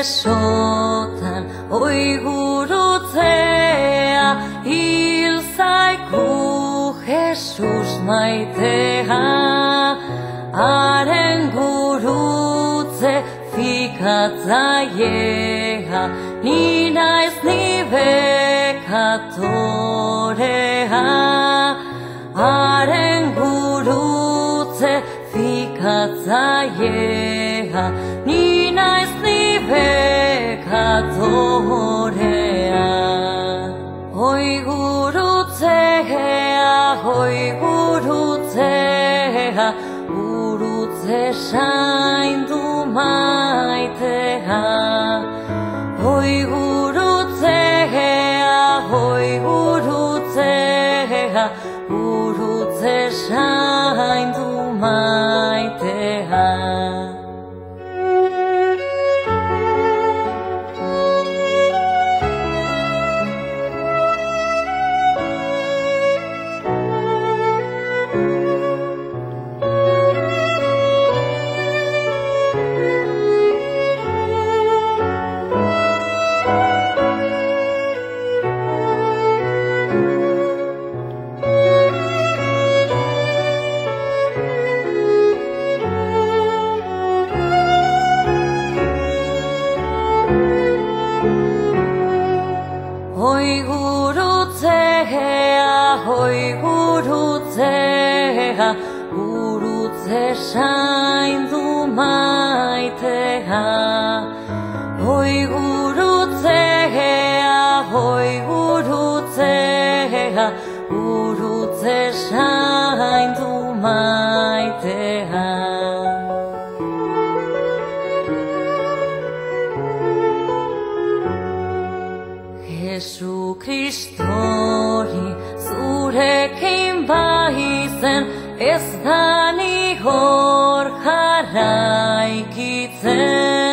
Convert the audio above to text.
besotan oi gurutzea hil zaiku Jesus maitea haren gurutze fikatzailea ni naiz ni bekatorea haren gurutze fikatzailea ni naiz ni bekatorea hoi gurutzea gurutze zaindu maitea hoi gurutzea gurutze zaindu maitea hoi gurutzea gurutze zaindu maitea hoi gurutzea gurutze zaindu maitea Jesu Kristori zurekin baizen ez da ni hor jarraikitzen